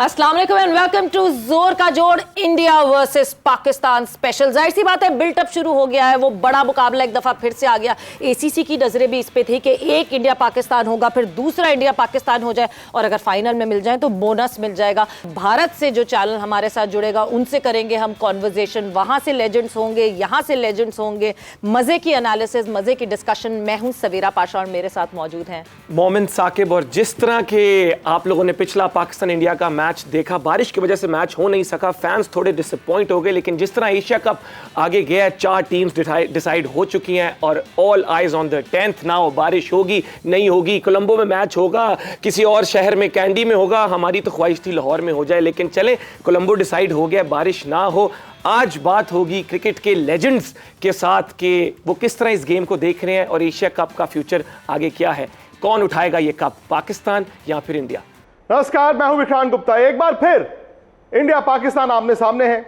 अस्सलाम वालेकुम and welcome to जोर का जोड़ इंडिया वर्सेस पाकिस्तान स्पेशल। जाहिर सी बात है बिल्टअप शुरू हो गया है, वो बड़ा मुकाबला एक दफा फिर से आ गया। एसीसी की नजरें भी इस पे थी कि एक इंडिया पाकिस्तान होगा, फिर दूसरा इंडिया पाकिस्तान हो जाए और अगर फाइनल में मिल जाए तो बोनस मिल जाएगा। भारत से जो चैनल हमारे साथ जुड़ेगा उनसे करेंगे हम कॉन्वर्जेशन, वहां से लेजेंड्स होंगे, यहाँ से लेजेंड्स होंगे, मजे की एनालिसिस, मजे की डिस्कशन। मैं हूं सवेरा पाशा और मेरे साथ मौजूद हैं मोमिन साकिब। और जिस तरह के आप लोगों ने पिछला पाकिस्तान इंडिया का मैच देखा, बारिश की वजह से मैच हो नहीं सका, फैंस थोड़े डिसअपॉइंट हो गए, लेकिन जिस तरह एशिया कप आगे गया, 4 टीम्स डिसाइड हो चुकी हैं और all eyes on the 10th now. बारिश होगी नहीं होगी, कोलंबो में मैच होगा, किसी और शहर में कैंडी में होगा, हमारी तो ख्वाहिश थी लाहौर में हो जाए, लेकिन चले कोलंबो डिसाइड हो गया, बारिश ना हो। आज बात होगी क्रिकेट के लेजेंड्स के साथ कि वो किस तरह इस गेम को देख रहे हैं और एशिया कप का फ्यूचर आगे क्या है, कौन उठाएगा ये कप, पाकिस्तान या फिर इंडिया। नमस्कार, मैं हूं विक्रांत गुप्ता। एक बार फिर इंडिया पाकिस्तान आमने सामने है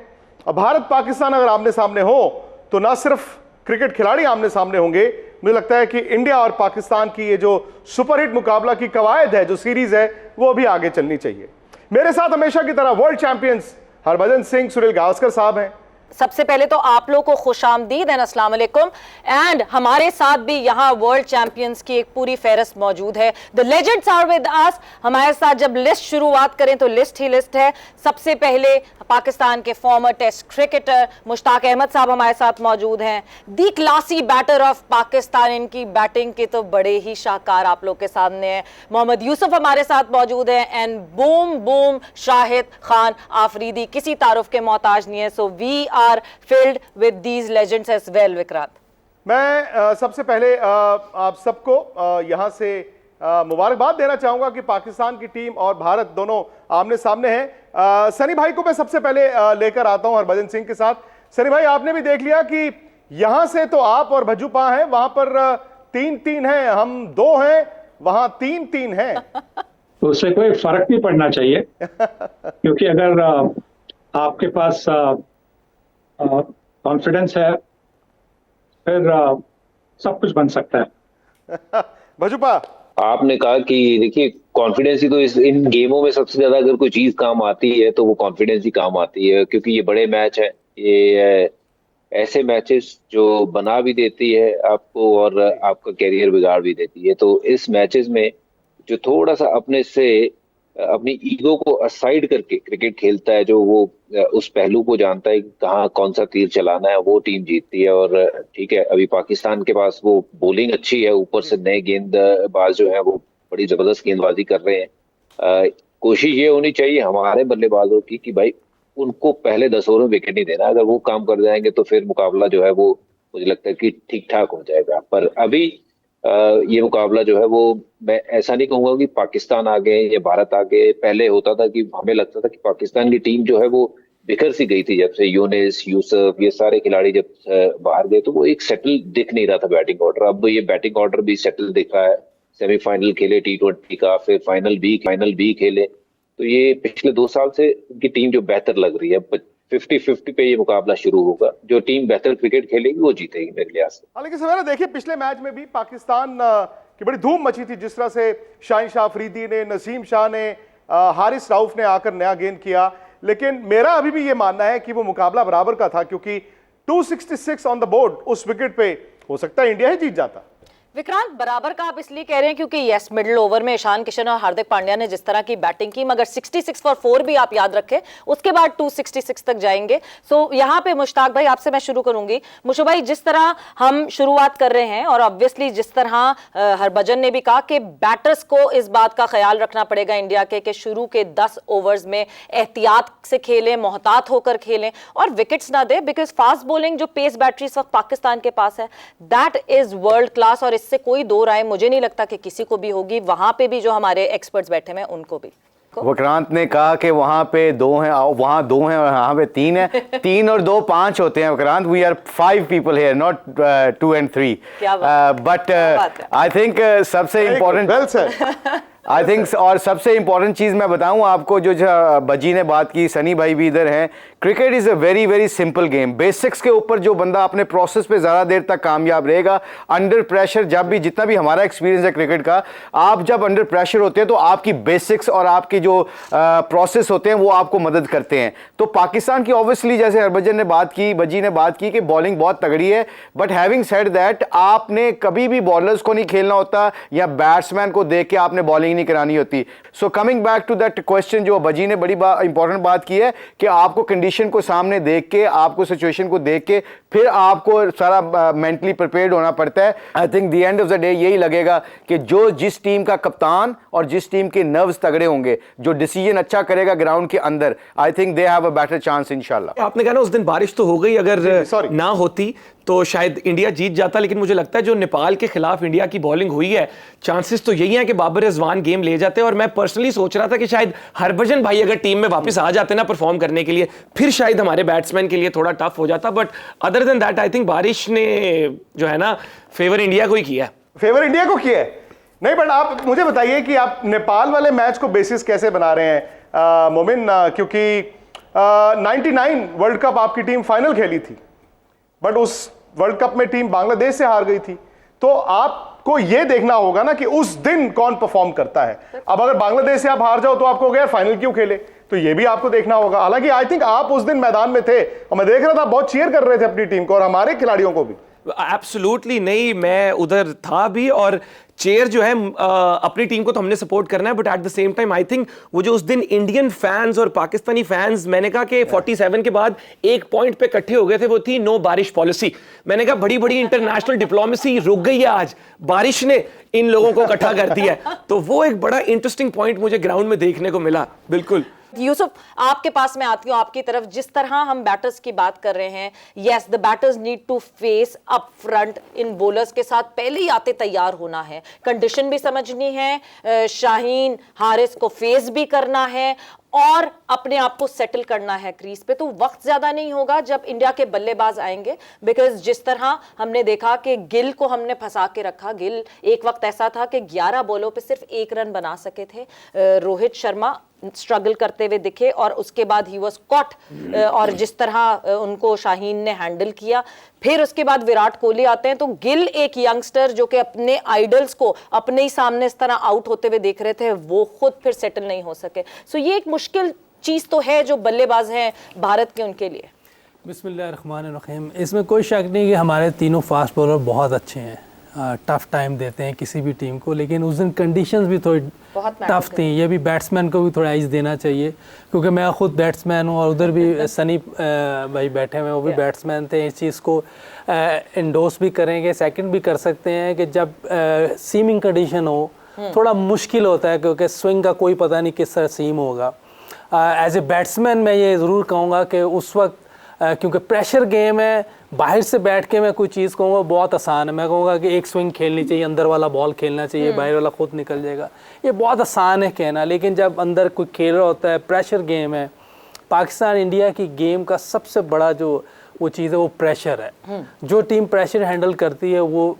और भारत पाकिस्तान अगर आमने सामने हो तो ना सिर्फ क्रिकेट खिलाड़ी आमने सामने होंगे, मुझे लगता है कि इंडिया और पाकिस्तान की ये जो सुपरहिट मुकाबला की कवायद है, जो सीरीज है, वो भी आगे चलनी चाहिए। मेरे साथ हमेशा की तरह वर्ल्ड चैंपियंस हरभजन सिंह सुनील गावस्कर साहब हैं। सबसे पहले तो आप लोग को खुशामदीद एंड अस्सलाम वालेकुम। एंड हमारे साथ भी यहाँ वर्ल्ड चैंपियंस की एक पूरी फेहरिस्त मौजूद है। The legends are with us. हमारे साथ जब लिस्ट शुरुआत करें तो लिस्ट ही लिस्ट है। सबसे पहले पाकिस्तान के former test cricketer Mushtaq Ahmed साहब हमारे साथ मौजूद हैं। The classy batter of Pakistan, इनकी बैटिंग के तो बड़े ही शाहकार आप लोग के सामने हैं। मोहम्मद यूसुफ हमारे साथ मौजूद हैं and boom boom Shahid Khan Afridi किसी तारुफ के मोहताज नहीं है। So we are filled with these legends as well। Vikrant, मैं सबसे पहले आप सबको यहां से मुबारकबाद देना चाहूंगा कि पाकिस्तान की टीम और भारत दोनों आमने सामने हैं। सनी भाई को मैं सबसे पहले लेकर आता हूं हरभजन सिंह के साथ। सनी भाई, आपने भी देख लिया कि यहां से तो आप और भज्जूपा हैं, वहां पर 3-3 हैं, हम 2 हैं, वहां 3-3 हैं। तो उससे कोई फर्क नहीं पड़ना चाहिए क्योंकि अगर आपके पास कॉन्फिडेंस है फिर सब कुछ बन सकता है। भज्जूपा, आपने कहा कि देखिए कॉन्फिडेंस ही तो इन गेमों में सबसे ज्यादा अगर कोई चीज काम आती है तो वो कॉन्फिडेंस ही काम आती है, क्योंकि ये बड़े मैच है, ये ऐसे मैचेस जो बना भी देती है आपको और आपका कैरियर बिगाड़ भी देती है। तो इस मैचेस में जो थोड़ा सा अपने से अपनी ईगो को असाइड करके क्रिकेट खेलता है, जो वो उस पहलू को जानता है कि कहाँ कौन सा तीर चलाना है, वो टीम जीतती है। और ठीक है, अभी पाकिस्तान के पास वो बॉलिंग अच्छी है, ऊपर से नए गेंदबाज जो है वो बड़ी जबरदस्त गेंदबाजी कर रहे हैं। कोशिश ये होनी चाहिए हमारे बल्लेबाजों की कि भाई उनको पहले 10 ओवर में विकेट नहीं देना। अगर वो काम कर जाएंगे तो फिर मुकाबला जो है वो मुझे लगता है कि ठीक ठाक हो जाएगा। पर अभी ये मुकाबला जो है वो, मैं ऐसा नहीं कहूंगा कि पाकिस्तान आगे या भारत आगे। पहले होता था कि हमें लगता था कि पाकिस्तान की टीम जो है वो बिखर सी गई थी, जब से यूनिस, यूसुफ, ये सारे खिलाड़ी जब बाहर गए तो वो एक सेटल दिख नहीं रहा था बैटिंग ऑर्डर। अब ये बैटिंग ऑर्डर भी सेटल दिख रहा है। सेमीफाइनल खेले T20 का, फिर फाइनल भी खेले, तो ये पिछले 2 साल से उनकी टीम जो बेहतर लग रही है। 50-50 पे ये मुकाबला शुरू होगा, जो टीम बेहतर क्रिकेट खेलेगी वो जीतेगी मेरे लिहाज से। हालांकि सवेरा देखिए, पिछले मैच में भी पाकिस्तान की बड़ी धूम मची थी, जिस तरह से शाहीन शाह अफरीदी ने, नसीम शाह ने, हारिस राउफ ने आकर नया गेंद किया। लेकिन मेरा अभी भी ये मानना है कि वो मुकाबला बराबर का था, क्योंकि 266 ऑन द बोर्ड, उस विकेट पे हो सकता है इंडिया ही जीत जाता। विक्रांत, बराबर का आप इसलिए कह रहे हैं क्योंकि यस, मिडिल ओवर में ईशान किशन और हार्दिक पांड्या ने जिस तरह की बैटिंग की, मगर 66 फॉर 4 भी आप याद रखें, उसके बाद 266 तक जाएंगे। सो यहाँ पे मुश्ताक भाई आपसे मैं शुरू करूंगी। मुशो भाई, जिस तरह हम शुरुआत कर रहे हैं और ऑब्वियसली जिस तरह हरभजन ने भी कहा कि बैटर्स को इस बात का ख्याल रखना पड़ेगा इंडिया के कि शुरू के 10 ओवर्स में एहतियात से खेलें, मोहतात होकर खेलें और विकेट्स ना दे, बिकॉज फास्ट बॉलिंग जो पेस बैटरी इस वक्त पाकिस्तान के पास है, दैट इज वर्ल्ड क्लास और इससे कोई दो राय मुझे नहीं लगता कि किसी को भी होगी। वहां पे भी जो हमारे एक्सपर्ट्स बैठे हैं उनको भी। विक्रांत ने कहा कि वहां पे 2 हैं, वहां 2 हैं और यहाँ पे 3 हैं। 3 और 2 5 होते हैं Vikrant. We are 5 people here, not 2 and 3। But I think सबसे इम्पोर्टेंट आई थिंक, और सबसे इंपॉर्टेंट चीज मैं बताऊं आपको, जो बजी ने बात की, सनी भाई भी इधर हैं, cricket is a very very simple game. Basics के ऊपर जो बंदा अपने प्रोसेस पे ज्यादा देर तक कामयाब रहेगा, अंडर प्रेशर, जब भी जितना भी हमारा एक्सपीरियंस है क्रिकेट का, आप जब अंडर प्रेशर होते हैं तो आपकी बेसिक्स और आपकी जो प्रोसेस होते हैं वो आपको मदद करते हैं। तो पाकिस्तान की ऑब्वियसली, जैसे हरभजन ने बात की, बजी ने बात की कि बॉलिंग बहुत तगड़ी है, बट हैविंग सेड दैट, आपने कभी भी बॉलर्स को नहीं खेलना होता या बैट्समैन को देख के आपने बॉलिंग नहीं करानी होती। So coming back to that question, जो बजी ने बड़ी इंपॉर्टेंट बात की है कि आपको कंडीशन को सामने देख के, आपको सिचुएशन को देख के, फिर आपको सारा मेंटली प्रिपेयर्ड होना पड़ता है। I think the end of the day यही लगेगा कि जो जिस टीम का कप्तान और जिस टीम के नर्व्स तगड़े होंगे, जो डिसीजन अच्छा करेगा ग्राउंड के अंदर, I think they have a better chance इंशाल्लाह। आपने कहा ना उस दिन बारिश तो हो गई, अगर सॉरी ना होती तो शायद इंडिया जीत जाता, लेकिन मुझे लगता है जो नेपाल के खिलाफ इंडिया की बॉलिंग हुई है, चांसेस तो यही हैं कि बाबर रिजवान गेम ले जाते हैं। और मैं पर्सनली सोच रहा था कि शायद हरभजन भाई अगर टीम में वापस आ जाते ना परफॉर्म करने के लिए, फिर शायद हमारे बैट्समैन के लिए थोड़ा टफ हो जाता। But other than that I think बारिश ने जो है ना फेवर इंडिया को ही किया। फेवर इंडिया को किया है नहीं, बट आप मुझे बताइए कि आप नेपाल वाले मैच को बेसिस कैसे बना रहे हैं मोमिन, क्योंकि 99 वर्ल्ड कप आपकी टीम फाइनल खेली थी, बट उस वर्ल्ड कप में टीम बांग्लादेश से हार गई थी। तो आपको यह देखना होगा ना कि उस दिन कौन परफॉर्म करता है। अब अगर बांग्लादेश से आप हार जाओ तो आपको यार फाइनल क्यों खेले, तो ये भी आपको देखना होगा। हालांकि आई थिंक आप उस दिन मैदान में थे और मैं देख रहा था बहुत चीयर कर रहे थे अपनी टीम को और हमारे खिलाड़ियों को भी। एब्सोल्युटली नहीं, मैं उधर था भी, और चेयर जो है अपनी टीम को तो हमने सपोर्ट करना है, but at the same time I think वो जो उस दिन इंडियन फैंस और पाकिस्तानी फैंस, मैंने कहा कि 47 के बाद एक पॉइंट पे इकट्ठे हो गए थे, वो थी नो बारिश पॉलिसी। मैंने कहा बड़ी बड़ी इंटरनेशनल डिप्लोमेसी रुक गई है, आज बारिश ने इन लोगों को इकट्ठा कर दिया है। तो वो एक बड़ा इंटरेस्टिंग पॉइंट मुझे ग्राउंड में देखने को मिला। बिल्कुल यूसुफ, आपके पास मैं आती हूं आपकी तरफ। जिस तरह हम बैटर्स की बात कर रहे हैं, yes the batters need to face up front in bowlers के साथ पहले ही आते तैयार होना है, कंडीशन भी समझनी है, शाहीन हारिस को फेस भी करना है और अपने आप को सेटल करना है क्रीज पे। तो वक्त ज्यादा नहीं होगा जब इंडिया के बल्लेबाज आएंगे, बिकॉज जिस तरह हमने देखा कि गिल को हमने फंसा के रखा। गिल एक वक्त ऐसा था कि 11 बॉलों पे सिर्फ 1 रन बना सके थे। रोहित शर्मा स्ट्रगल करते हुए दिखे और उसके बाद ही वाज कॉट, और जिस तरह उनको शाहीन ने हैंडल किया। फिर उसके बाद विराट कोहली आते हैं। तो गिल एक यंगस्टर जो कि अपने आइडल्स को अपने ही सामने इस तरह आउट होते हुए देख रहे थे, वो खुद फिर सेटल नहीं हो सके। सो ये एक मुश्किल चीज तो है जो बल्लेबाज हैं भारत के, उनके लिए। बिस्मिल्लाहिर्रहमानिर्रहीम। इसमें कोई शक नहीं कि हमारे तीनों फास्ट बॉलर बहुत अच्छे हैं, टफ टाइम देते हैं किसी भी टीम को, लेकिन उस दिन कंडीशंस भी थोड़ी टफ थी। ये भी बैट्समैन को भी थोड़ा एज देना चाहिए, क्योंकि मैं खुद बैट्समैन हूँ और उधर भी सनी भाई बैठे हुए हैं, वो भी बैट्समैन थे। इस चीज़ को इंडोर्स भी करेंगे, सेकंड भी कर सकते हैं कि जब सीमिंग कंडीशन हो थोड़ा मुश्किल होता है, क्योंकि स्विंग का कोई पता नहीं किस तरह सीम होगा। एज ए बैट्समैन मैं ये ज़रूर कहूँगा कि उस वक्त क्योंकि प्रेशर गेम है, बाहर से बैठ के मैं कोई चीज़ कहूँगा बहुत आसान है। मैं कहूँगा कि एक स्विंग खेलनी चाहिए, अंदर वाला बॉल खेलना चाहिए, बाहर वाला खुद निकल जाएगा। ये बहुत आसान है कहना, लेकिन जब अंदर कोई खेल रहा होता है, प्रेशर गेम है। पाकिस्तान इंडिया की गेम का सबसे बड़ा जो वो चीज़ है वो प्रेशर है। जो टीम प्रेशर हैंडल करती है वो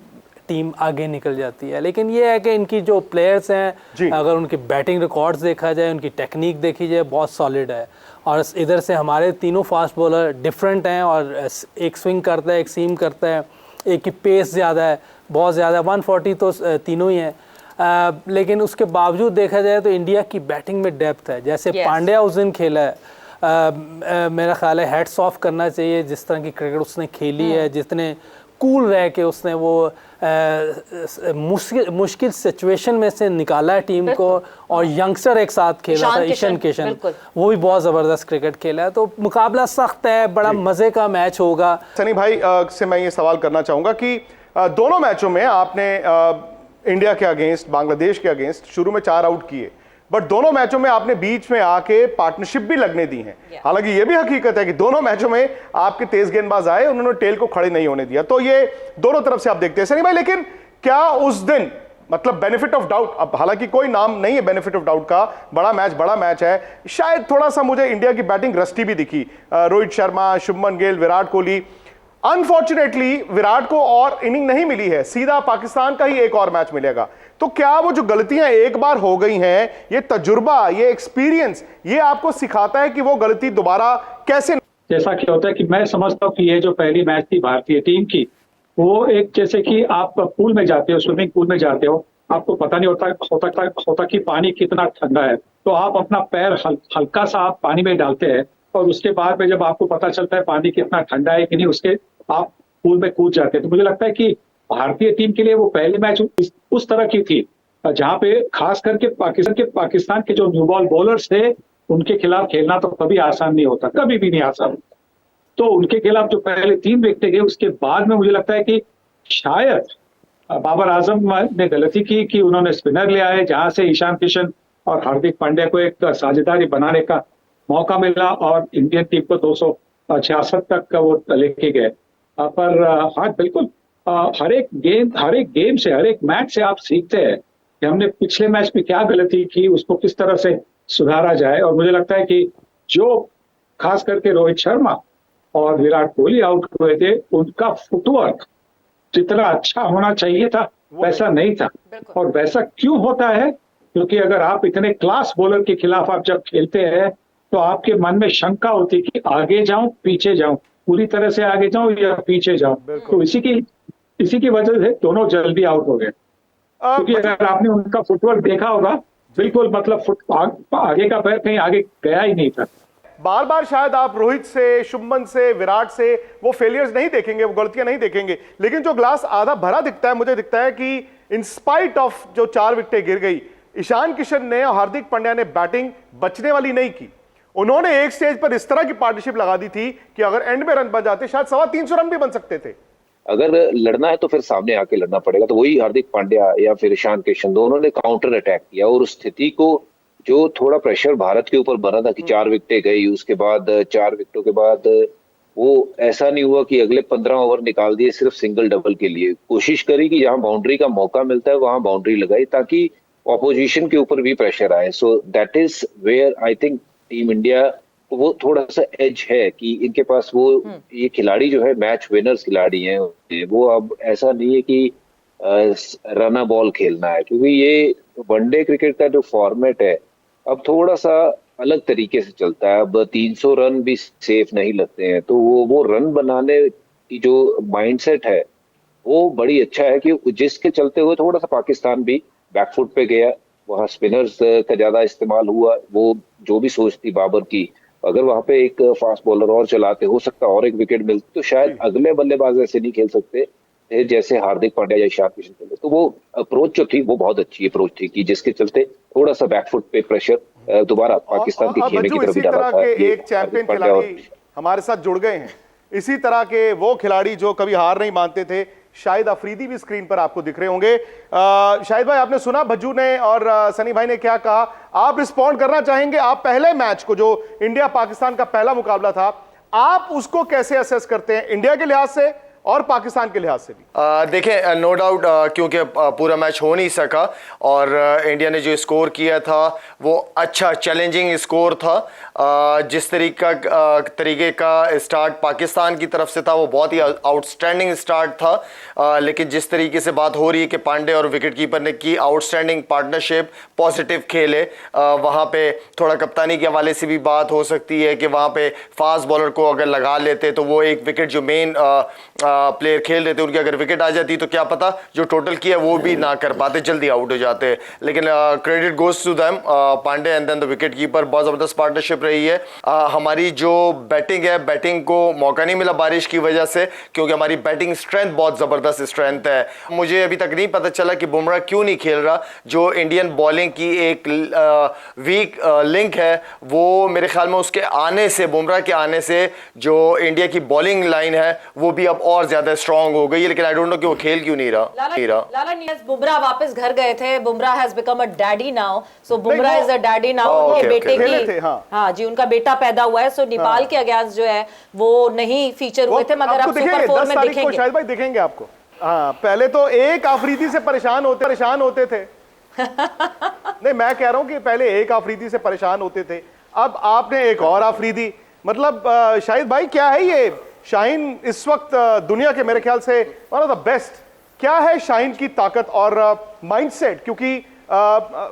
टीम आगे निकल जाती है। लेकिन ये है कि इनकी जो प्लेयर्स हैं, अगर उनकी बैटिंग रिकॉर्ड्स देखा जाए, उनकी टेक्निक देखी जाए, बहुत सॉलिड है। और इधर से हमारे तीनों फास्ट बॉलर डिफरेंट हैं, और एक स्विंग करता है, एक सीम करता है, एक की पेस ज़्यादा है, बहुत ज़्यादा, 140 तो तीनों ही हैं। लेकिन उसके बावजूद देखा जाए तो इंडिया की बैटिंग में डेप्थ है। जैसे पांड्या उस दिन खेला है, मेरा ख्याल है हेड्स ऑफ करना चाहिए जिस तरह की क्रिकेट उसने खेली है, जितने कूल रह के उसने वो मुश्किल सिचुएशन में से निकाला है टीम को। और यंगस्टर एक साथ खेला था, ईशान किशन, वो भी बहुत ज़बरदस्त क्रिकेट खेला है। तो मुकाबला सख्त है, बड़ा मज़े का मैच होगा। सनी भाई से मैं ये सवाल करना चाहूँगा कि दोनों मैचों में आपने इंडिया के अगेंस्ट, बांग्लादेश के अगेंस्ट शुरू में 4 आउट किए, बट दोनों मैचों में आपने बीच में आके पार्टनरशिप भी लगने दी है। हालांकि ये भी हकीकत है कि दोनों मैचों में आपके तेज गेंदबाज आए, उन्होंने टेल को खड़े नहीं होने दिया। तो ये दोनों तरफ से आप देखते हैं सनी भाई। लेकिन क्या उस दिन मतलब बेनिफिट ऑफ डाउट, अब हालांकि कोई नाम नहीं है बेनिफिट ऑफ डाउट का, बड़ा मैच है, शायद थोड़ा सा मुझे इंडिया की बैटिंग रस्टी भी दिखी। रोहित शर्मा, शुभमन गिल, विराट कोहली, अनफॉर्चुनेटली विराट को और इनिंग नहीं मिली है, सीधा पाकिस्तान का ही एक और मैच मिलेगा। तो क्या वो जो गलतियां एक बार हो गई हैं, ये तजुर्बा, ये एक्सपीरियंस, ये आपको सिखाता है कि वो गलती दोबारा कैसे? जैसा कि होता है कि मैं समझता हूँ कि ये जो पहली मैच थी भारतीय टीम की, वो एक जैसे कि आप पूल में जाते हो, स्विमिंग पूल में जाते हो, आपको पता नहीं होता कि पानी कितना ठंडा है, तो आप अपना पैर हल्का सा आप पानी में डालते हैं और उसके बाद में जब आपको पता चलता है पानी कितना ठंडा है कि नहीं, उसके आप पूल में कूद जाते हैं। तो मुझे लगता है कि भारतीय टीम के लिए वो पहले मैच उस तरह की थी जहाँ पे खास करके पाकिस्तान के जो न्यू बॉल बॉलर्स थे उनके खिलाफ खेलना तो कभी आसान नहीं होता, कभी भी नहीं आसान। तो उनके खिलाफ जो पहले 3 विकेट गए उसके बाद में मुझे लगता है कि शायद बाबर आजम ने गलती की कि उन्होंने स्पिनर ले आए, जहां से ईशान किशन और हार्दिक पांड्या को एक साझेदारी बनाने का मौका मिला और इंडियन टीम को 266 तक का वो लेके गए। पर हाँ बिल्कुल, हर एक गेम से, हर एक मैच से आप सीखते हैं कि हमने पिछले मैच में क्या गलती की, उसको किस तरह से सुधारा जाए। और मुझे लगता है कि जो खास करके रोहित शर्मा और विराट कोहली आउट हुए थे, उनका फुटवर्क जितना अच्छा होना चाहिए था वैसा नहीं था। और वैसा क्यों होता है? क्योंकि अगर आप इतने क्लास बॉलर के खिलाफ आप जब खेलते हैं तो आपके मन में शंका होती है कि आगे जाऊं पीछे जाऊं, पूरी तरह से आगे जाऊं या पीछे जाऊं। तो इसी की वजह से दोनों जल्दी आउट हो गए। क्योंकि अगर आपने उनका फुटवर्क देखा होगा, बिल्कुल मतलब आगे का पैर कहीं आगे गया ही नहीं था। बार बार शायद आप रोहित से, शुभमन से, विराट से वो फेलियर्स नहीं देखेंगे, वो गलतियां नहीं देखेंगे, लेकिन जो ग्लास आधा भरा दिखता है, मुझे दिखता है कि इन स्पाइट ऑफ जो 4 विकेटें गिर गई, ईशान किशन ने और हार्दिक पांड्या ने बैटिंग बचने वाली नहीं की। उन्होंने एक स्टेज पर इस तरह की पार्टनरशिप लगा दी थी कि अगर एंड में रन बन जाते शायद 350 रन भी बन सकते थे। अगर लड़ना है तो फिर सामने आके लड़ना पड़ेगा। तो वही हार्दिक पांड्या या फिर ईशान किशन, दोनों ने काउंटर अटैक किया और उस स्थिति को, जो थोड़ा प्रेशर भारत के ऊपर बना था कि 4 विकेटें गई, उसके बाद 4 विकेटों के बाद वो ऐसा नहीं हुआ कि अगले 15 ओवर निकाल दिए सिर्फ सिंगल डबल के लिए। कोशिश करी कि जहां बाउंड्री का मौका मिलता है वहां बाउंड्री लगाई ताकि ऑपोजिशन के ऊपर भी प्रेशर आए। So that is where I think team India को वो थोड़ा सा एज है कि इनके पास वो ये खिलाड़ी जो है मैच विनर्स खिलाड़ी हैं। वो अब ऐसा नहीं है कि रन बॉल खेलना है, क्योंकि ये वनडे क्रिकेट का जो फॉर्मेट है अब थोड़ा सा अलग तरीके से चलता है। अब 300 रन भी सेफ नहीं लगते हैं, तो वो रन बनाने की जो माइंडसेट है वो बड़ी अच्छा है कि जिसके चलते हुए थोड़ा सा पाकिस्तान भी बैकफुट पे गया, वहां स्पिनर्स का ज्यादा इस्तेमाल हुआ। वो जो भी सोच थी बाबर की, अगर वहां पे एक फास्ट बॉलर और चलाते, हो सकता और एक विकेट मिलती, तो शायद अगले बल्लेबाज ऐसे नहीं खेल सकते जैसे हार्दिक पांड्या या ईशान किशन खेले। तो वो अप्रोच जो थी वो बहुत अच्छी अप्रोच थी कि जिसके चलते थोड़ा सा बैकफुट पे प्रेशर दोबारा पाकिस्तान के खेलने की तरफ डाला था। एक चैंपियन खिलाड़ी हमारे साथ जुड़ गए हैं, इसी तरह के वो खिलाड़ी जो कभी हार नहीं मानते थे। शाहिद अफरीदी भी स्क्रीन पर आपको दिख रहे होंगे। शाहिद भाई, आपने सुना भज्जू ने और सनी भाई ने क्या कहा, आप रिस्पॉन्ड करना चाहेंगे? आप पहले मैच को, जो इंडिया पाकिस्तान का पहला मुकाबला था, आप उसको कैसे असेस करते हैं, इंडिया के लिहाज से और पाकिस्तान के लिहाज से भी? देखिए, नो डाउट, क्योंकि पूरा मैच हो नहीं सका और इंडिया ने जो स्कोर किया था वो अच्छा चैलेंजिंग स्कोर था। जिस तरीके का स्टार्ट पाकिस्तान की तरफ से था वो बहुत ही आउटस्टैंडिंग स्टार्ट था, लेकिन जिस तरीके से बात हो रही है कि पांडे और विकेटकीपर ने की आउटस्टैंडिंग पार्टनरशिप, पॉजिटिव खेले, वहाँ पे थोड़ा कप्तानी के हवाले से भी बात हो सकती है कि वहाँ पे फास्ट बॉलर को अगर लगा लेते तो वो एक विकेट जो मेन प्लेयर खेल रहे थे उनकी अगर विकेट आ जाती तो क्या पता जो टोटल किया वो भी ना कर पाते, जल्दी आउट हो जाते। लेकिन credit goes to them, Pandey and then the wicket keeper. बहुत ज़बरदस्त पार्टनरशिप रही है। हमारी जो बैटिंग है, बैटिंग को मौका नहीं मिला बारिश की वजह से, क्योंकि हमारी बैटिंग स्ट्रेंथ बहुत ज़बरदस्त स्ट्रेंथ है। मुझे अभी तक नहीं पता चला कि बुमराह क्यों नहीं खेल रहा। जो इंडियन बॉलिंग की एक वीक लिंक है वो मेरे ख्याल में उसके आने से, बुमराह के आने से जो इंडिया की बॉलिंग लाइन है वो भी अब और ज्यादा स्ट्रांग हो गई है। लेकिन आई डोंट नो कि वो खेल क्यों नहीं रहा। लाला नियाज, बुमराह वापस घर गए थे। Bumrah has become a daddy now, so Bumrah is a daddy now. उनके बेटे की, हाँ जी, उनका बेटा पैदा हुआ है। सो नेपाल के अगेंस्ट जो है वो नहीं फीचर हुए थे, मगर अब सुपर 4 में दिखेंगे। शायद भाई दिखेंगे आपको। हाँ, पहले तो एक आफरीदी से परेशान होते थे। नहीं, मैं कह रहा हूं कि पहले एक आफरीदी से परेशान होते थे, अब आपने एक और आफरीदी। मतलब शाहिद भाई, क्या है ये शाहीन इस वक्त दुनिया के मेरे ख्याल से वन ऑफ द बेस्ट। क्या है शाहीन की ताकत और माइंडसेट? क्योंकि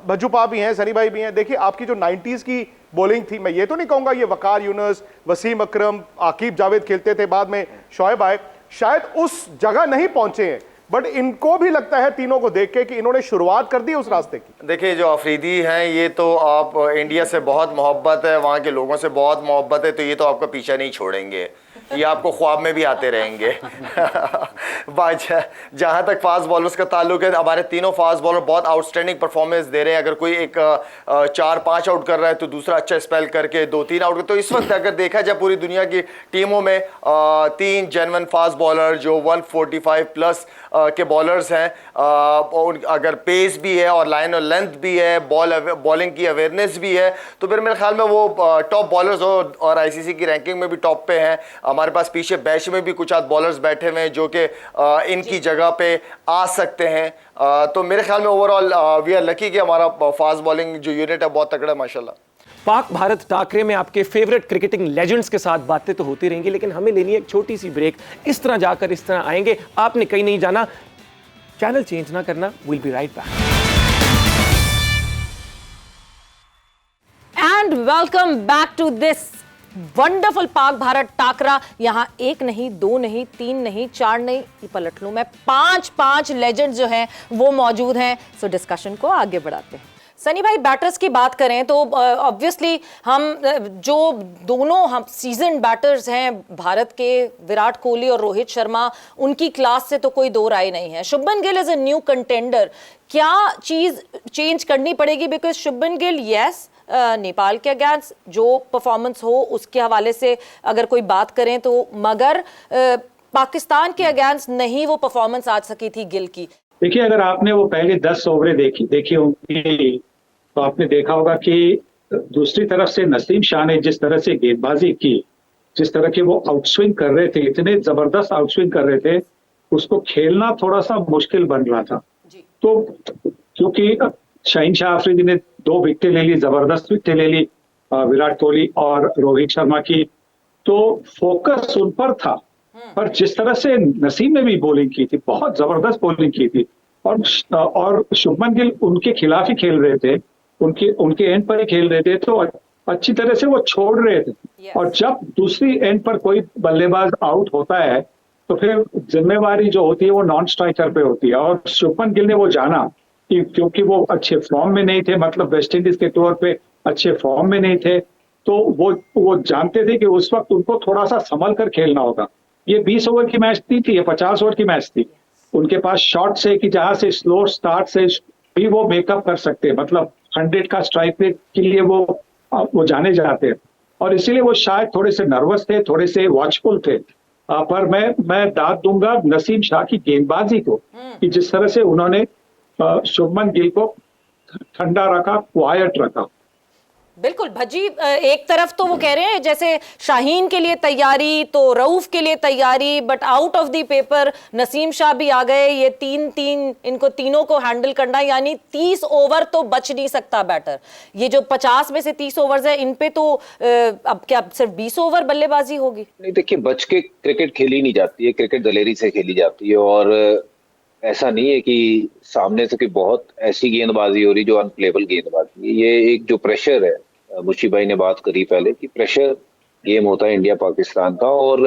भज्जूपा भी हैं, सनी भाई भी हैं। देखिए आपकी जो 90s की बॉलिंग थी, मैं ये तो नहीं कहूंगा ये वकार यूनुस, वसीम अकरम, आकिब जावेद खेलते थे, बाद में शोएब आए, शायद उस जगह नहीं पहुंचे हैं, बट इनको भी लगता है तीनों को देख के कि इन्होंने शुरुआत कर दी उस रास्ते की। देखिए जो अफरीदी हैं ये तो आप इंडिया से बहुत मोहब्बत है, वहाँ के लोगों से बहुत मोहब्बत है, तो ये तो आपका पीछा नहीं छोड़ेंगे, ये आपको ख्वाब में भी आते रहेंगे। जहाँ तक फास्ट बॉलर्स का ताल्लुक है, हमारे तीनों फास्ट बॉलर बहुत आउटस्टैंडिंग परफॉर्मेंस दे रहे हैं। अगर कोई एक 4-5 आउट कर रहा है तो दूसरा अच्छा स्पेल करके 2-3 आउट। तो इस वक्त अगर देखा जाए पूरी दुनिया की टीमों में 3 जेन्युइन फास्ट बॉलर जो 145 प्लस के बॉलर्स हैं, अगर पेस भी है और लाइन और लेंथ भी है, बॉलिंग की अवेयरनेस भी है, तो फिर मेरे ख्याल में वो टॉप बॉलर्स और आईसीसी की रैंकिंग में भी टॉप पे हैं। हमारे पास पीछे बैच में भी कुछ आध बॉलर्स बैठे हुए हैं जो कि इनकी जगह पे आ सकते हैं। तो मेरे ख्याल में ओवरऑल वी आर लकी कि हमारा फास्ट बॉलिंग जो यूनिट है बहुत तगड़ा है माशाल्लाह। पाक भारत टाकरे में आपके फेवरेट क्रिकेटिंग लेजेंड्स के साथ बातें तो होती रहेंगी, लेकिन हमें लेनी है एक छोटी सी ब्रेक। इस तरह जाकर इस तरह आएंगे, आपने कहीं नहीं जाना, चैनल चेंज ना करना। Will be right back. And welcome back to this wonderful Pak Bharat टाकरा। यहां 1 नहीं, 2 नहीं, 3 नहीं, 4 नहीं, ये पलट लूं मैं, 5 लेजेंड जो हैं वो मौजूद हैं। सो डिस्कशन को आगे बढ़ाते हैं। सनी भाई, बैटर्स की बात करें तो ऑब्वियसली हम जो दोनों हम सीजन बैटर्स हैं भारत के, विराट कोहली और रोहित शर्मा, उनकी क्लास से तो कोई दो राय नहीं है। Shubman Gill is a new contender. क्या चीज चेंज करनी पड़ेगी? बिकॉज शुभमन गिल यस नेपाल के अगेंस्ट जो परफॉर्मेंस हो उसके हवाले से अगर कोई बात करें तो, मगर पाकिस्तान के अगेंस्ट नहीं वो परफॉर्मेंस आ सकी थी गिल की। देखिए अगर आपने वो पहले 10 ओवरें देखी होंगी तो आपने देखा होगा कि दूसरी तरफ से नसीम शाह ने जिस तरह से गेंदबाजी की, जिस तरह के वो आउटस्विंग कर रहे थे, इतने जबरदस्त आउटस्विंग कर रहे थे, उसको खेलना थोड़ा सा मुश्किल बन रहा था। तो क्योंकि शाहीन शाह अफरीदी ने 2 विकेटें ले ली, जबरदस्त विकेटें ले ली विराट कोहली और रोहित शर्मा की, तो फोकस उन पर था। पर जिस तरह से नसीम ने भी बॉलिंग की थी, बहुत जबरदस्त बॉलिंग की थी, और शुभमन गिल उनके खिलाफ ही खेल रहे थे, उनके एंड पर ही खेल रहे थे, तो अच्छी तरह से वो छोड़ रहे थे। और जब दूसरी एंड पर कोई बल्लेबाज आउट होता है तो फिर जिम्मेवारी जो होती है वो नॉन स्ट्राइकर पे होती है। और शुभमन गिल ने वो जाना कि क्योंकि वो अच्छे फॉर्म में नहीं थे, मतलब वेस्ट इंडीज के तौर पे अच्छे फॉर्म में नहीं थे, तो वो जानते थे कि उस वक्त उनको थोड़ा सा संभल कर खेलना होगा। ये 20 ओवर की मैच नहीं थी, ये 50 ओवर की मैच थी। उनके पास शॉट से कि जहां से स्लो स्टार्ट से भी वो मेकअप कर सकते हैं, मतलब 100 का स्ट्राइक रेट के लिए वो जाने जाते हैं, और इसीलिए वो शायद थोड़े से नर्वस थे, थोड़े से वॉचफुल थे। पर मैं दाद दूंगा नसीम शाह की गेंदबाजी को कि जिस तरह से उन्होंने शुभमन गिल को ठंडा रखा, क्वाइट रखा। बिल्कुल भज्जी, एक तरफ तो वो कह रहे हैं जैसे शाहीन के लिए तैयारी तो रऊफ के लिए तैयारी, but out of the paper Naseem Shah भी आ गए। ये 3-3 इनको तीनों को हैंडल करना, यानी 30 ओवर तो बच नहीं सकता बैटर। ये जो 50 में से 30 ओवर्स है, इन पे तो अब क्या सिर्फ 20 ओवर बल्लेबाजी होगी? नहीं, देखिए बच के क्रिकेट खेली नहीं जाती है, क्रिकेट दलेरी से खेली जाती है। और ऐसा नहीं है कि सामने से कोई बहुत ऐसी गेंदबाजी हो रही जो अनप्लेबल गेंदबाजी है। ये एक जो प्रेशर है, मुशी भाई ने बात करी पहले कि प्रेशर गेम होता है इंडिया पाकिस्तान का, और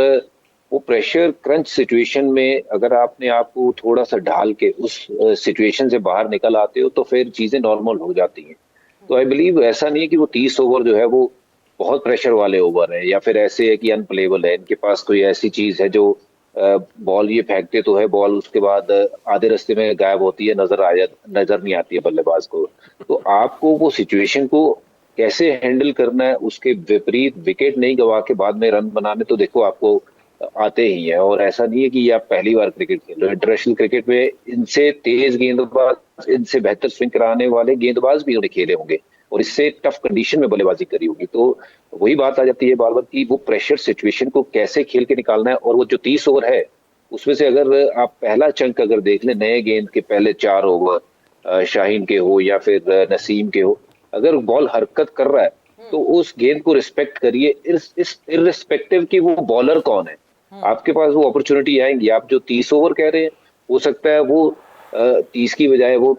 वो प्रेशर क्रंच सिचुएशन में अगर आपने आपको थोड़ा सा ढाल के उस सिचुएशन से बाहर निकल आते हो तो फिर चीजें नॉर्मल हो जाती हैं। तो आई बिलीव ऐसा नहीं है कि वो 30 ओवर जो है वो बहुत प्रेशर वाले ओवर है, या फिर ऐसे है कि अनप्लेबल है, इनके पास कोई ऐसी चीज है जो बॉल ये फेंकते तो है, बॉल उसके बाद आधे रास्ते में गायब होती है, नजर नहीं आती है बल्लेबाज को। तो आपको वो सिचुएशन को कैसे हैंडल करना है, उसके विपरीत विकेट नहीं गवा के बाद में रन बनाने तो देखो आपको आते ही है। और ऐसा नहीं है कि ये आप पहली बार क्रिकेट खेल रहे हो। इंटरनेशनल क्रिकेट में इनसे तेज गेंदबाज, इनसे बेहतर स्विंग कराने वाले गेंदबाज भी उन्हें खेले होंगे और इससे टफ कंडीशन में बल्लेबाजी करी होगी। तो वही बात आ जाती है बार बार कि वो प्रेशर सिचुएशन को कैसे खेल के निकालना है। और वो जो 30 ओवर है उसमें से अगर आप पहला चंक अगर देख लें, नए गेंद के पहले 4 ओवर शाहीन के हो या फिर नसीम के हो, अगर बॉल हरकत कर रहा है तो उस गेंद को रिस्पेक्ट करिए, इस इर्रिस्पेक्टिव कि वो बॉलर कौन है। आपके पास वो अपॉर्चुनिटी आएंगी। आप जो 30 ओवर कह रहे हैं, हो सकता है वो 30 की बजाय वो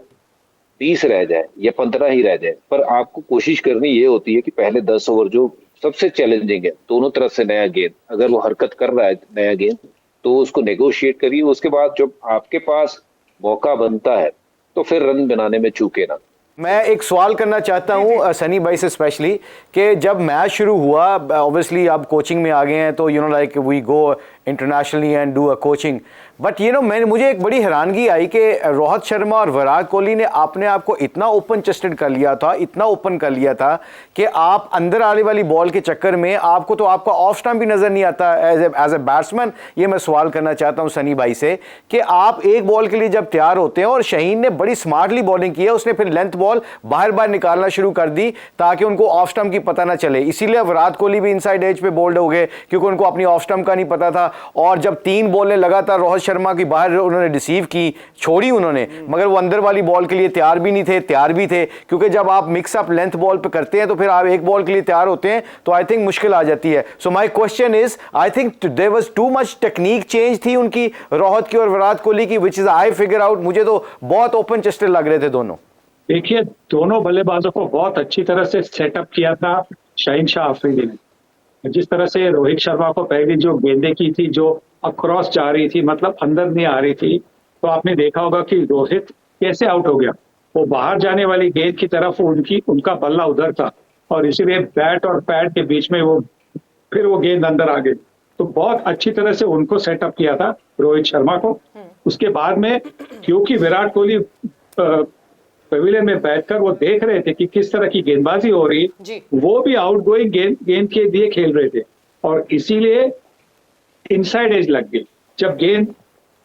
20 रह जाए या 15 ही रह जाए, पर आपको कोशिश करनी ये होती है कि पहले 10 ओवर जो सबसे चैलेंजिंग है, दोनों तरफ से नया गेंद, अगर वो हरकत कर रहा है नया गेंद तो उसको नेगोशिएट करिए। उसके बाद जब आपके पास मौका बनता है तो फिर रन बनाने में चूके ना। मैं एक सवाल करना चाहता हूं सनी भाई से स्पेशली, कि जब मैच शुरू हुआ, ऑब्वियसली आप कोचिंग में आ गए हैं तो like we go internationally and do a coaching, but मुझे एक बड़ी हैरानगी आई कि रोहित शर्मा और विराट कोहली ने अपने आप को इतना ओपन चेस्टेड कर लिया था, इतना ओपन कर लिया था कि आप अंदर आने वाली बॉल के चक्कर में आपको तो आपका ऑफ स्टंप भी नजर नहीं आता एज ए बैट्समैन। ये मैं सवाल करना चाहता हूं सनी भाई से कि आप एक बॉल के लिए जब तैयार होते हैं, और शाहीन ने बड़ी स्मार्टली बॉलिंग की है, उसने फिर लेंथ बॉल बाहर बाहर निकालना शुरू कर दी ताकि उनको ऑफ स्टंप की पता ना चले, इसीलिए विराट कोहली भी इनसाइड एज पे बोल्ड हो गए क्योंकि उनको अपनी ऑफ स्टंप का नहीं पता था। और जब 3 बॉलें लगातार रोहित शर्मा की बाहर उन्होंने रिसीव की, छोड़ी उन्होंने, मगर वो अंदर वाली बॉल के लिए तैयार भी नहीं थे, तैयार भी थे, क्योंकि जब आप मिक्स अप लेंथ बॉल पे करते हैं तो फिर आप एक बॉल के लिए तैयार होते हैं तो आई थिंक मुश्किल आ जाती है। So my question is, I think there was too much technique change थी उनकी, रोहित की और विराट कोहली की, which is I figure out, मुझे तो बहुत ओपन चेस्टेड लग रहे थे दोनों। देखिए, दोनों बल्लेबाजों को बहुत अच्छी तरह से सेटअप किया था शाहीन शाह अफरीदी ने। जिस तरह से रोहित शर्मा को पहले जो गेंदें की थी जो अक्रॉस जा रही थी, मतलब अंदर नहीं आ रही थी, तो आपने देखा होगा कि रोहित कैसे आउट हो गया। वो बाहर जाने वाली गेंद की तरफ उनका बल्ला उधर था और इसीलिए बैट और पैड के बीच में फिर वो गेंद अंदर आ गई। तो बहुत अच्छी तरह से उनको सेटअप किया था रोहित शर्मा को। उसके बाद में क्योंकि विराट कोहली पवेलियन में बैठकर वो देख रहे थे कि किस तरह की गेंदबाजी हो रही, वो भी आउटगोइंग गेंद के लिए खेल रहे थे और इसीलिए इनसाइड एज लग गई। जब गेंद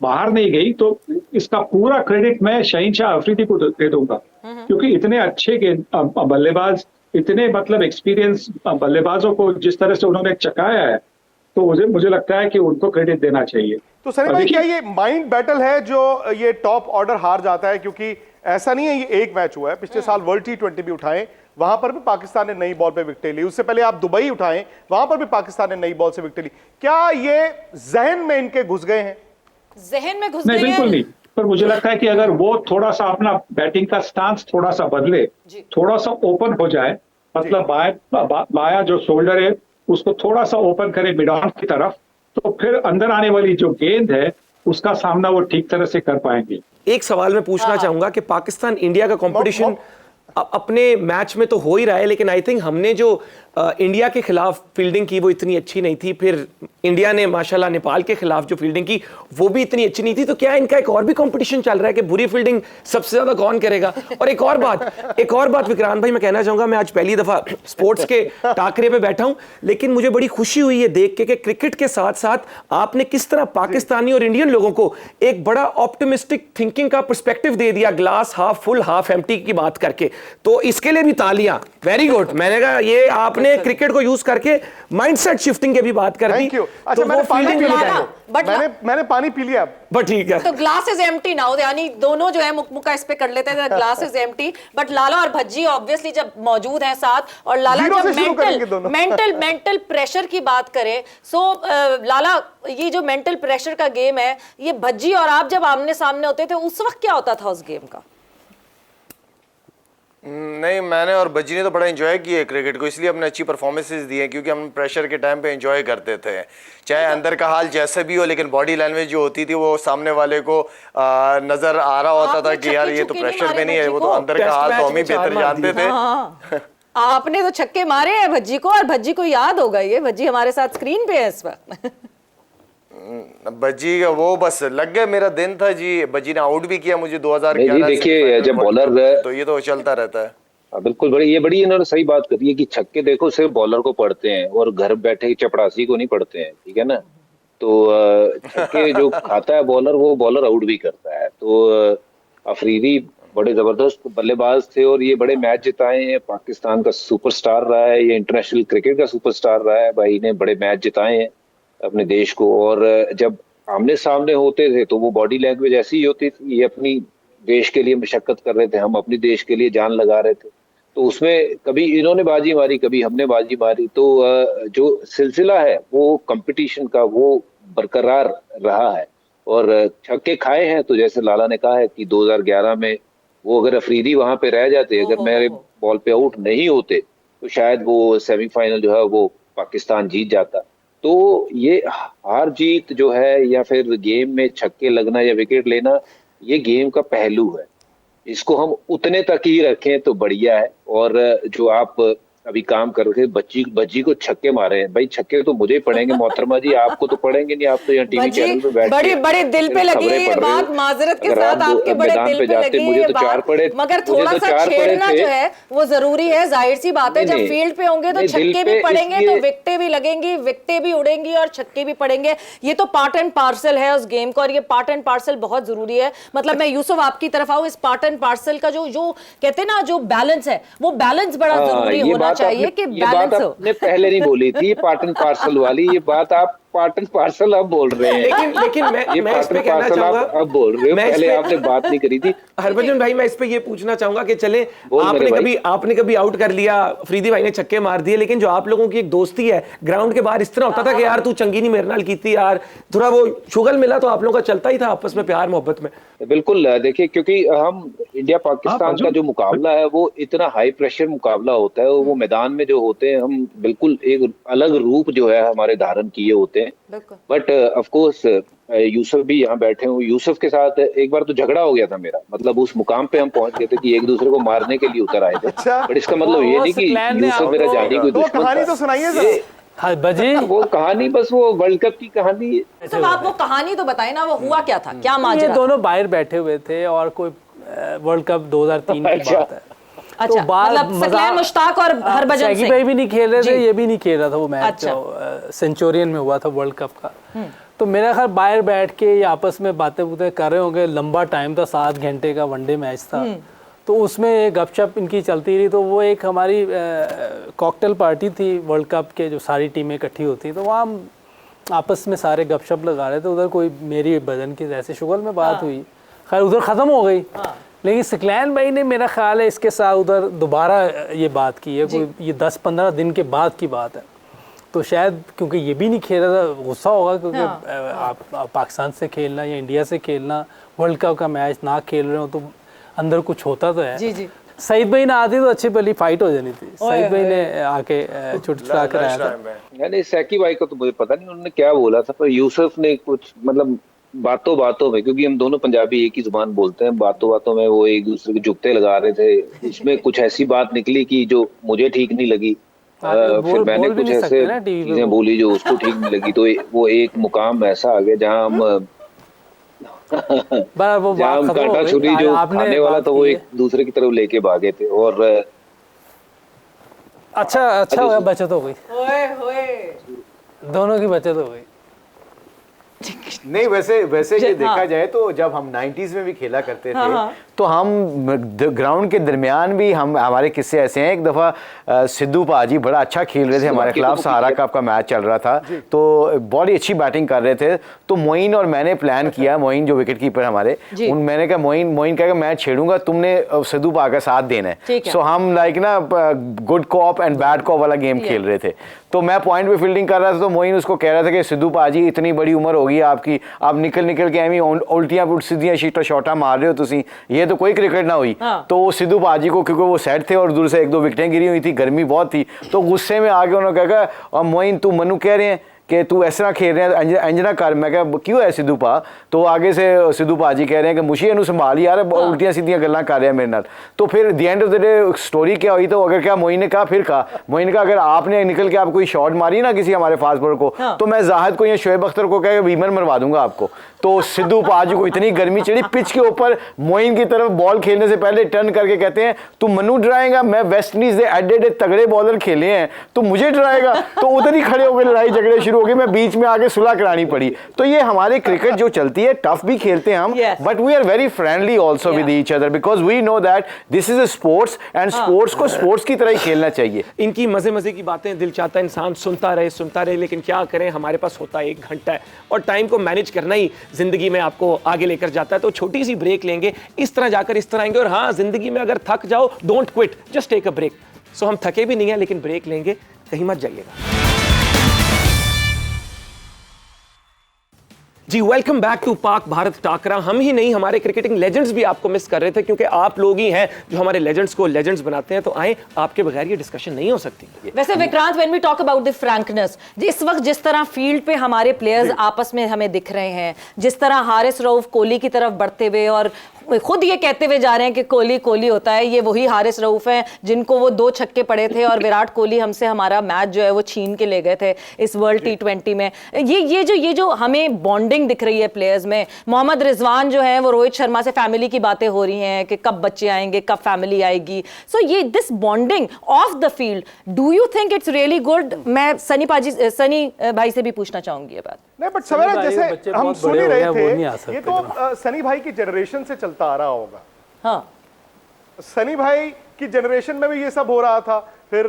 बाहर नहीं गई तो इसका पूरा क्रेडिट मैं शाहीन शाह अफरीदी को दे दूंगा, क्योंकि इतने अच्छे बल्लेबाज, इतने मतलब एक्सपीरियंस बल्लेबाजों को जिस तरह से उन्होंने चकाया है, तो मुझे लगता है कि उनको क्रेडिट देना चाहिए। तो सनी भाई, क्या ये माइंड बैटल है जो ये टॉप ऑर्डर हार जाता है? क्योंकि ऐसा नहीं है ये एक मैच हुआ है, पिछले साल वर्ल्ड T20 भी उठाएं, वहां पर भी पाकिस्तान ने नई बॉल पे विकेट ली, उससे पहले आप दुबई उठाएं, वहां पर भी पाकिस्तान ने नई बॉल से विकेट ली। क्या ये जहन में इनके घुस गए हैं? जहन में घुस नहीं, गए बिल्कुल नहीं, पर मुझे लगता है कि अगर वो थोड़ा सा अपना बैटिंग का स्टांस थोड़ा सा बदले, थोड़ा सा ओपन हो जाए, मतलब बाया जो शोल्डर है उसको थोड़ा सा ओपन करे मिड ऑन की तरफ, तो फिर अंदर आने वाली जो गेंद है उसका सामना वो ठीक तरह से कर पाएंगे। एक सवाल मैं पूछना चाहूंगा कि पाकिस्तान इंडिया का कंपटीशन अपने मैच में तो हो ही रहा है, लेकिन आई थिंक हमने जो इंडिया के खिलाफ फील्डिंग की वो इतनी अच्छी नहीं थी, फिर इंडिया ने माशाल्लाह नेपाल के खिलाफ जो फील्डिंग की वो भी इतनी अच्छी नहीं थी, तो क्या इनका एक और भी कंपटीशन चल रहा है कि बुरी फील्डिंग सबसे ज्यादा कौन करेगा? और एक और बात विक्रांत भाई मैं कहना चाहूंगा, मैं आज पहली दफा स्पोर्ट्स के टाकरे पे बैठा हूं, लेकिन मुझे बड़ी खुशी हुई है देख के कि क्रिकेट के साथ साथ आपने किस तरह पाकिस्तानी और इंडियन लोगों को एक बड़ा ऑप्टिमिस्टिक थिंकिंग का पर्सपेक्टिव दे दिया, glass half full half empty की बात करके, तो इसके लिए भी तालियां, वेरी गुड। मैंने कहा ये आपने क्रिकेट को यूज करके माइंडसेट शिफ्टिंग की भी बात कर दी। अच्छा, मैंने पानी पी लिया, मैंने पानी पी लिया, बट ठीक है, तो ग्लास इज एम्प्टी नाउ, यानी दोनों जो है मुक्का इस पे कर लेते हैं, ग्लास इज एम्प्टी। बट लाला और भज्जी ऑब्वियसली जब मौजूद हैं साथ, और लाला जब मेंटल प्रेशर की बात करें, सो लाला ये जो मेंटल प्रेशर का गेम है, ये भज्जी और आप जब आमने सामने होते थे उस वक्त क्या होता था उस गेम का? नहीं, मैंने और बज्जी ने तो बड़ा एंजॉय किया क्रिकेट को, इसलिए हमने अच्छी परफॉर्मेंसेस दी हैं, क्योंकि हम प्रेशर के टाइम पे एंजॉय करते थे, चाहे अंदर का हाल जैसे भी हो, लेकिन बॉडी लैंग्वेज जो होती थी वो सामने वाले को नजर आ रहा होता था कि यार ये तो प्रेशर में नहीं है, वो तो अंदर का हाल तो हम ही बेहतर जानते थे। आपने तो छक्के मारे हैं भज्जी को, और भज्जी को याद होगा, ये भज्जी हमारे साथ स्क्रीन पे है इस वक्त। बज्जी का वो बस लग गया, मेरा दिन था जी, बज्जी ने आउट भी किया मुझे 2011 से। देखिए जब बॉलर, तो ये तो चलता रहता है। बिल्कुल, बड़ी इन्होंने सही बात करी है कि छक्के देखो सिर्फ बॉलर को पड़ते हैं और घर बैठे चपड़ासी को नहीं पड़ते हैं, ठीक है ना? तो छक्के जो खाता है बॉलर, वो बॉलर आउट भी करता है। तो अफरीदी बड़े जबरदस्त बल्लेबाज थे और ये बड़े मैच जिताए हैं, पाकिस्तान का सुपरस्टार रहा है, ये इंटरनेशनल क्रिकेट का सुपरस्टार रहा है, भाई ने बड़े मैच जिताए हैं अपने देश को। और जब आमने सामने होते थे तो वो बॉडी लैंग्वेज ऐसी ही होती थी, ये अपनी देश के लिए मशक्कत कर रहे थे, हम अपनी देश के लिए जान लगा रहे थे, तो उसमें कभी इन्होंने बाजी मारी, कभी हमने बाजी मारी, तो जो सिलसिला है वो कंपटीशन का वो बरकरार रहा है और छक्के खाए हैं। तो जैसे लाला ने कहा है कि 2011 में वो अगर अफरीदी वहां पे रह जाते, अगर मेरे बॉल पे आउट नहीं होते, तो शायद वो सेमीफाइनल जो है वो पाकिस्तान जीत जाता। तो ये हार जीत जो है या फिर गेम में छक्के लगना या विकेट लेना, ये गेम का पहलू है। इसको हम उतने तक ही रखें तो बढ़िया है। और जो आप अभी काम कर रहे थे, बच्ची को छक्के मारे हैं, भाई छक्के तो मुझे ही पड़ेंगे मोहतरमा जी, आपको तो पड़ेंगे नहीं। आप तो यहाँ टीवी चैनल पे बैठ बड़ी बड़े दिल पे लगी है ये बात, माजरत के साथ आपके बड़े दिल पे लगी है ये बात, मगर थोड़ा सा छेड़ना जो है वो जरूरी है। जाहिर सी बात है, जब फील्ड पे होंगे तो छक्के भी पड़ेंगे, तो विकेटें भी लगेंगी, विकेटें भी उड़ेंगी और छक्के भी पड़ेंगे। ये तो पार्ट एंड पार्सल है उस गेम का, और ये पार्ट एंड पार्सल बहुत जरूरी है। मतलब मैं यूसुफ आपकी तरफ आऊं, इस पार्ट एंड पार्सल का जो कहते हैं ना, जो बैलेंस है, वो बैलेंस बड़ा जरूरी होना चाहिए कि बात आपने पहले नहीं बोली थी पार्ट एंड पार्सल वाली, ये बात आप पार्ट एंड पार्सल अब बोल रहे हैं। लेकिन मैं इस पे कहना चाहूंगा, अब बोल रहे हो, पहले आपने बात नहीं करी थी। हरभजन भाई, मैं इस पे ये पूछना चाहूंगा कि चले आपने कभी आउट कर लिया, अफरीदी भाई ने छक्के मार दिए, लेकिन जो आप लोगों की एक दोस्ती है ग्राउंड के बाहर, इस तरह होता था कि यार तू चंगी नहीं मेरे नाल की थी यार, थोड़ा वो शुगल मिला तो आप लोगों का चलता ही था आपस में प्यार मोहब्बत में? बिल्कुल, देखिए क्योंकि हम इंडिया पाकिस्तान का जो मुकाबला है वो इतना हाई प्रेशर मुकाबला होता है, वो मैदान में जो होते हैं हम बिल्कुल एक अलग रूप जो है हमारे धारण किए होते हैं। बट ऑफ कोर्स यूसुफ भी यहाँ बैठे हूँ, यूसुफ के साथ एक बार तो झगड़ा हो गया था मेरा, मतलब उस मुकाम पे हम पहुंच गए थे कि एक दूसरे को मारने के लिए उतर आए थे। बट इसका मतलब ये नहीं कि यूसुफ मेरा जानी कोई दुश्मन था। कहानी तो सुनाइए हाँ बजी, वो कहानी बस वो वर्ल्ड कप की कहानी है। तो आप वो कहानी तो बताएं ना, वो हुआ क्या था, क्या माजरा? ये दोनों बाहर बैठे हुए थे और कोई वर्ल्ड कप 2003 की बात है। अच्छा, तो मतलब सकलैन मुश्ताक और हरभजन सिंह भाई भी नहीं खेल रहे थे, ये भी नहीं खेल रहा था वो मैच जो सेंचुरियन में हुआ था वर्ल्ड कप का। तो मेरा ख्याल बाहर बैठ के ये आपस में बातें कर रहे होंगे, लंबा टाइम था, 7 घंटे का वनडे मैच था, तो उसमें गपशप इनकी चलती रही। तो वो एक हमारी कॉकटेल पार्टी थी वर्ल्ड कप के, जो सारी टीमें इकट्ठी होती, तो वहाँ आपस में सारे गपशप लगा रहे थे। उधर कोई मेरी भजन की ऐसे शुगल में बात हुई, खैर उधर ख़त्म हो गई। लेकिन सकलैन भाई ने मेरा ख्याल है इसके साथ उधर दोबारा ये बात की है, कोई ये 10-15 दिन के बाद की बात है। तो शायद क्योंकि ये भी नहीं खेल रहा था, गुस्सा होगा, क्योंकि आप पाकिस्तान से खेलना या इंडिया से खेलना, वर्ल्ड कप का मैच ना खेल रहे हो तो अंदर कुछ होता तो है। जी। सईद भाई ने आती तो अच्छी भली फाइट हो जानी थी। सईद भाई ने आके छुटछुड़ा कर आया था। यानी सैकी भाई को तो मुझे पता नहीं उन्होंने क्या बोला था, पर यूसुफ ने कुछ मतलब बातों में, क्योंकि हम दोनों पंजाबी एक ही जुबान बोलते हैं, बातों में वो एक दूसरे के जुगते लगा रहे थे। इसमें कुछ ऐसी बात निकली कि जो मुझे ठीक नहीं लगी, फिर मैंने कुछ ऐसे चीजें बोली जो उसको ठीक नहीं लगी। तो वो एक मुकाम ऐसा आ गया जहाँ हम कांटा छुरी जो खाने वाला था वो एक दूसरे की तरफ लेके भागे थे। और अच्छा हुआ बचत हो गई, दोनों की बचत हो गई। नहीं, वैसे ये देखा जाए तो जब हम 90s में भी खेला करते थे तो हम ग्राउंड के दरमियान भी हमारे किस्से ऐसे हैं। एक दफ़ा सिद्धू पाजी बड़ा अच्छा खेल रहे थे हमारे खिलाफ, सहारा कप का मैच चल रहा था, तो बड़ी अच्छी बैटिंग कर रहे थे। तो मोइन और मैंने प्लान किया, मोइन जो विकेट कीपर हमारे, मैंने कहा मोइन कहा मैं छेड़ूंगा, तुमने सिद्धू पा का साथ देना है। सो हम लाइक ना good cop and bad cop वाला गेम खेल रहे थे। तो मैं पॉइंट पे फील्डिंग कर रहा था, तो मोइन उसको कह रहा था कि सिद्धू पाजी इतनी बड़ी उम्र होगी आपकी, आप निकल के एवं उल्टियां सीधियां शीटा शॉटा मार रहे हो तुसी, ये तो कोई क्रिकेट ना हुई। तो वो सिद्धू पाजी को, क्योंकि वो सेट थे और दूर से 1-2 विकेटें गिरी हुई थी, गर्मी बहुत थी, तो गुस्से में आगे उन्होंने कहा और मोइन तू मनु कह रहे हैं कि तू ऐसा खेल रहे हैं, अंजना कर। मैं क्या क्यों है सिद्धू पा? तो आगे से सिद्धू पाजी कह रहे हैं कि मुझे इन्हू संभाल यार, उल्टियां सीधियां गल्लां कर रहे हैं मेरे नाल। तो फिर the end of the day story क्या हुई, तो अगर क्या मोइन ने कहा, मोइन ने कहा अगर आपने निकल के आप कोई शॉट मारी ना किसी हमारे फास्ट बॉलर को, तो मैं जाहिद को या शोएब अख्तर को कह वीमर मरवा दूंगा आपको। तो सिद्धू पाजी को इतनी गर्मी चढ़ी, पिच के ऊपर मोइन की तरफ बॉल खेलने से पहले टर्न करके कहते हैं तू मनु डराएगा, मैं वेस्ट इंडीज से एडे तगड़े बॉलर खेले हैं, तो मुझे डराएगा? तो उधर ही खड़े हो गए, लड़ाई झगड़े शुरू हो गए, मैं बीच में आगे सुलह करानी पड़ी। तो ये हमारे क्रिकेट जो चलती है, टफ भी खेलते हैं हम, but we are very friendly also with each other, because we know that this is a sports and sports को स्पोर्ट्स की तरह ही खेलना चाहिए। इनकी मजे की बातें दिल चाहता है इंसान सुनता रहे, लेकिन क्या करें, हमारे पास होता है 1 घंटा है और टाइम को मैनेज करना ही जिंदगी में आपको आगे लेकर जाता है। तो छोटी सी ब्रेक लेंगे, इस तरह जाकर इस तरह आएंगे। और हाँ, जिंदगी में अगर थक जाओ, don't quit, just take a break. So हम थके भी नहीं है, लेकिन ब्रेक लेंगे, कहीं मत जाइएगा। जी वेलकम बैक टू पाक भारत टाकरा। हम ही नहीं, हमारे क्रिकेटिंग लेजेंड्स भी आपको मिस कर रहे थे, क्योंकि आप लोग ही हैं जो हमारे लेजेंड्स को लेजेंड्स बनाते हैं। तो आए, आपके बगैर ये डिस्कशन नहीं हो सकती। वैसे Vikrant, when we talk about the frankness, इस वक्त जिस तरह फील्ड पे हमारे प्लेयर्स आपस में हमें दिख रहे हैं, जिस तरह हारिस रऊफ कोहली की तरफ बढ़ते हुए और खुद ये कहते हुए जा रहे हैं कि कोहली कोहली होता है, ये वही हारिस रऊफ हैं जिनको वो 2 छक्के पड़े थे और विराट कोहली हमसे हमारा मैच जो है वो छीन के ले गए थे इस वर्ल्ड T20 में। ये जो हमें बॉन्डिंग दिख रही है प्लेयर्स में, मोहम्मद रिजवान जो है वो रोहित शर्मा से फैमिली की बातें हो रही हैं कि कब बच्चे आएंगे, कब फैमिली आएगी। सो ये this bonding of the field, do you think it's really good? मैं सनी भाई से भी पूछना चाहूंगी ये बात। नहीं, बट सवेरा जैसे हम सुन ही रहे थे, ये तो सनी भाई की जनरेशन से चलता आ रहा होगा। हाँ, सनी भाई की जनरेशन में भी ये सब हो रहा था, फिर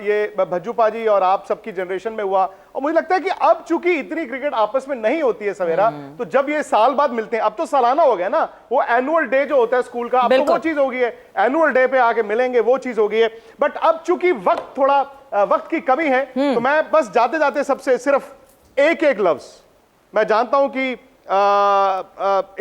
ये भज्जू पाजी और आप सबकी जनरेशन में हुआ, और मुझे लगता है कि अब चूंकि इतनी क्रिकेट आपस में नहीं होती है सवेरा, तो जब ये साल बाद मिलते हैं, अब तो सालाना हो गया ना, वो एनुअल डे जो होता है स्कूल का, अब तो वो चीज हो गई है, एनुअल डे पे आके मिलेंगे, वो चीज हो गई है। बट अब चूंकि वक्त की कमी है, तो मैं बस जाते जाते सबसे सिर्फ एक लफ्ज, मैं जानता हूं कि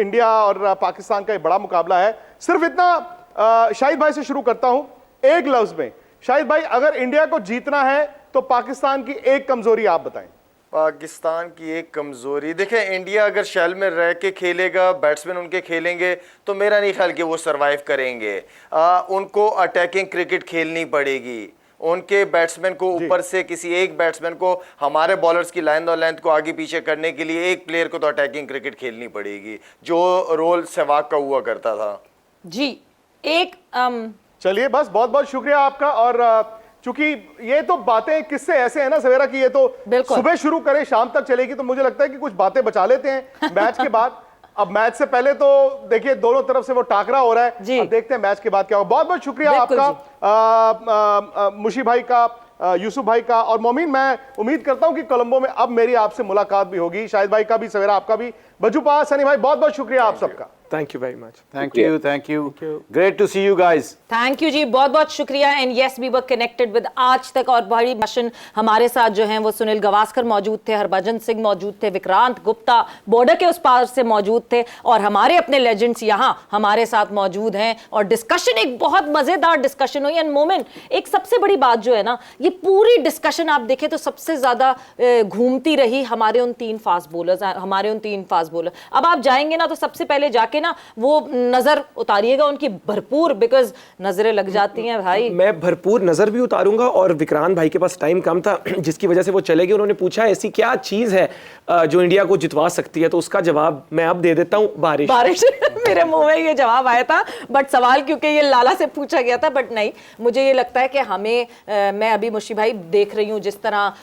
इंडिया और पाकिस्तान का एक बड़ा मुकाबला है, सिर्फ इतना शाहिद भाई से शुरू करता हूं, एक लफ्ज में। शाहिद भाई, अगर इंडिया को जीतना है तो पाकिस्तान की एक कमजोरी आप बताएं। पाकिस्तान की एक कमजोरी, देखें, इंडिया अगर शेल में रह के खेलेगा, बैट्समैन उनके खेलेंगे, तो मेरा नहीं ख्याल कि वो सरवाइव करेंगे। उनको अटैकिंग क्रिकेट खेलनी पड़ेगी। उनके बैट्समैन को ऊपर से किसी एक बैट्समैन को, हमारे बॉलर्स की लाइन और लेंथ को आगे पीछे करने के लिए एक प्लेयर को तो अटैकिंग क्रिकेट खेलनी पड़ेगी, जो रोल सहवाग का हुआ करता था। जी, एक चलिए, बस बहुत बहुत शुक्रिया आपका। और चूंकि ये तो बातें किससे ऐसे है ना सवेरा की, ये तो सुबह शुरू करें शाम तक चलेगी, तो मुझे लगता है कि कुछ बातें बचा लेते हैं मैच के बाद। अब मैच से पहले तो देखिए दोनों तरफ से वो टाकरा हो रहा है, अब देखते हैं मैच के बाद क्या होगा। बहुत बहुत शुक्रिया आपका, मुशी भाई का, यूसुफ भाई का, और मोमीन, मैं उम्मीद करता हूं कि कोलंबो में अब मेरी आपसे मुलाकात भी होगी, शाहिद भाई का भी, सवेरा आपका भी, बजूपा, सनी भाई, बहुत बहुत शुक्रिया आप सबका। Thank you very much. Thank you, great to see you guys. Thank you ji, बहुत बहुत शुक्रिया। And yes, we were connected with Aaj Tak, और बड़ी मिशन हमारे साथ जो हैं वो सुनील गावस्कर मौजूद थे, हरभजन सिंह मौजूद थे, विक्रांत गुप्ता बॉर्डर के उस पार से मौजूद थे, और हमारे अपने लेजेंड्स यहाँ हमारे साथ मौजूद हैं। और डिस्कशन, एक बहुत मजेदार डिस्कशन हुई। एंड मोमेंट, एक सबसे बड़ी बात जो है ना, ये पूरी डिस्कशन आप देखें तो सबसे ज्यादा घूमती रही हमारे उन 3 फास्ट बॉलर। अब आप जाएंगे ना तो सबसे पहले जाके ना वो नजर उतारिएगा उनकी भरपूर, बिकॉज नजरें लग जाती हैं भाई। मैं भरपूर नजर भी उतारूंगा, और विक्रांत भाई के पास टाइम कम था जिसकी वजह से वो चले गए। उन्होंने पूछा ऐसी क्या चीज है जो इंडिया को जितवा सकती है, तो उसका जवाब मैं अब दे देता हूं, बारिश। मेरे मुंह में ये जवाब आया था, बट सवाल क्योंकि ये लाला से पूछा गया था, बट नहीं, मुझे ये लगता है कि हमें मैं अभी मुशी भाई देख रही हूँ जिस तरह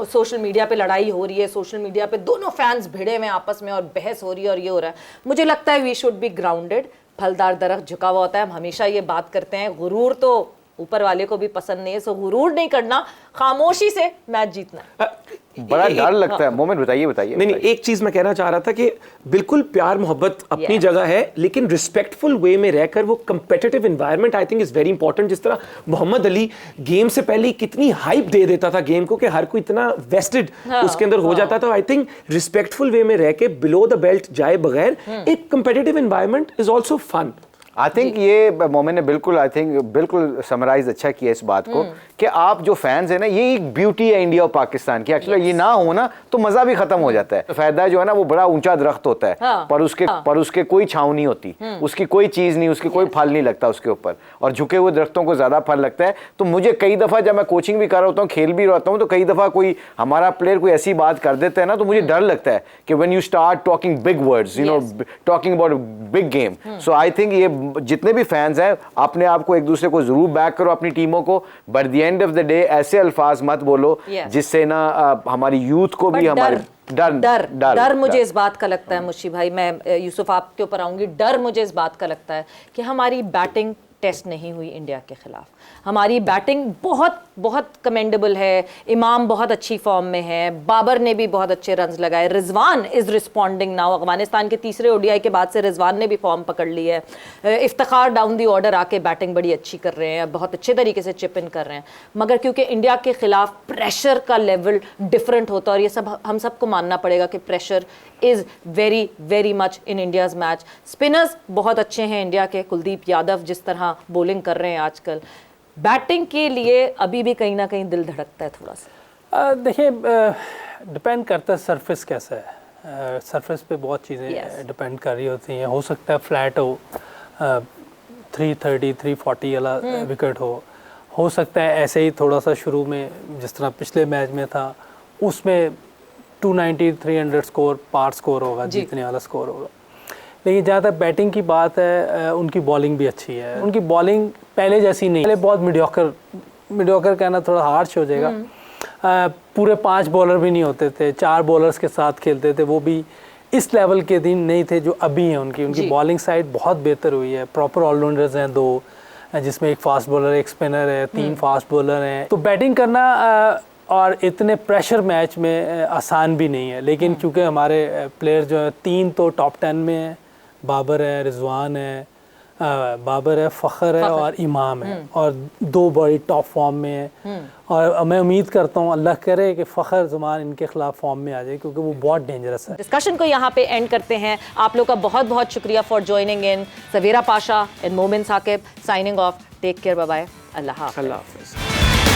सोशल मीडिया पे लड़ाई हो रही है, सोशल मीडिया पे दोनों फैंस भिड़े हुए आपस में और बहस हो रही है और ये हो रहा है, मुझे लगता है वी शुड बी ग्राउंडेड। फलदार दरख्त झुका हुआ होता है, हम हमेशा ये बात करते हैं, गुरूर तो ऊपर वाले को भी पसंद नहीं है, सो गुरूर नहीं करना, खामोशी से मैच जीतना। बड़ा डर लगता है। मोमेंट बताइए। नहीं, एक चीज मैं कहना चाह रहा था कि बिल्कुल प्यार मोहब्बत अपनी जगह है, लेकिन रिस्पेक्टफुल वे में रहकर वो competitive environment I think is very important. जिस तरह मोहम्मद अली गेम से पहले कितनी हाइप दे देता था गेम को कि हर कोई इतना वेस्टेड उसके अंदर हो जाता था। आई थिंक रिस्पेक्टफुल वे में रहकर बिलो द बेल्ट जाए बगैर एक competitive environment is also fun. I think ये मोमेंट ने बिल्कुल समराइज अच्छा किया इस बात को कि आप जो फैंस है ना, ये एक ब्यूटी है इंडिया और पाकिस्तान की। एक्चुअली ये ना हो ना तो मजा भी खत्म हो जाता है। तो फायदा जो है ना, वो बड़ा ऊंचा दरख्त होता है, पर उसके कोई छांव नहीं होती, उसकी कोई चीज नहीं, उसके कोई फल नहीं लगता उसके ऊपर, और झुके हुए दरख्तों को ज्यादा फल लगता है। तो मुझे कई दफा जब मैं कोचिंग भी कर रहा होता हूँ, खेल भी रहता हूँ, तो कई दफा कोई हमारा प्लेयर कोई ऐसी बात कर देता है ना, तो मुझे डर लगता है कि when you start talking big words, you know, talking about big game. So I think ये जितने भी फैंस हैं, अपने आप को एक दूसरे को जरूर बैक करो, अपनी टीमों को, but the end of the day ऐसे अल्फाज मत बोलो जिससे ना हमारी यूथ को भी हमारे डर मुझे इस बात का लगता है मुशी भाई, मैं यूसुफ आपके ऊपर आऊंगी, डर मुझे इस बात का लगता है कि हमारी बैटिंग टेस्ट नहीं हुई इंडिया के खिलाफ। हमारी बैटिंग बहुत बहुत कमेंडेबल है, इमाम बहुत अच्छी फॉर्म में है, बाबर ने भी बहुत अच्छे रन्स लगाए, Rizwan is responding now. Afghanistan के तीसरे ओडीआई के बाद से रिजवान ने भी फॉर्म पकड़ ली है। इफ्तिखार डाउन दी ऑर्डर आके बैटिंग बड़ी अच्छी कर रहे हैं, बहुत अच्छे तरीके से चिप इन कर रहे हैं। मगर क्योंकि इंडिया के खिलाफ प्रेशर का लेवल डिफरेंट होता है और ये सब हम सबको मानना पड़ेगा कि pressure is very very much in India's match. Spinners बहुत अच्छे हैं इंडिया के, कुलदीप यादव जिस तरह बॉलिंग कर रहे हैं आजकल, बैटिंग के लिए अभी भी कहीं ना कहीं दिल धड़कता है थोड़ा सा। देखिए, डिपेंड करता है सरफेस कैसा है। सरफेस पे बहुत चीज़ें डिपेंड कर रही होती हैं। हो सकता है फ्लैट हो, 330 340 वाला विकेट हो सकता है ऐसे ही थोड़ा सा शुरू में जिस तरह पिछले मैच में था, उसमें 290 300 स्कोर पार स्कोर होगा, जीतने वाला स्कोर होगा। लेकिन जहाँ तक बैटिंग की बात है, उनकी बॉलिंग भी अच्छी है। उनकी बॉलिंग पहले जैसी नहीं, पहले बहुत मीडियोकर कहना थोड़ा हार्श हो जाएगा। पूरे 5 बॉलर भी नहीं होते थे, 4 बॉलर्स के साथ खेलते थे, वो भी इस लेवल के दिन नहीं थे जो अभी हैं। उनकी बॉलिंग साइड बहुत बेहतर हुई है। प्रॉपर ऑलराउंडर्स हैं 2, जिसमें एक फास्ट बॉलर एक स्पिनर है, 3 फास्ट बॉलर हैं। तो बैटिंग करना और इतने प्रेशर मैच में आसान भी नहीं है। लेकिन क्योंकि हमारे प्लेयर जो हैं 3 तो टॉप 10 में हैं, बाबर है, रिजवान है, फ़खर है और इमाम है, और 2 बड़ी टॉप फॉर्म में है। और मैं उम्मीद करता हूँ अल्लाह करे कि फ़खर ज़ुमान इनके खिलाफ फॉर्म में आ जाए, क्योंकि वो बहुत डेंजरस है। डिस्कशन को यहाँ पे एंड करते हैं। आप लोग का बहुत बहुत शुक्रिया for joining in. Savera Pasha and Momin Sakib signing off. Take care, bye bye, अल्लाह हाफ़िज़।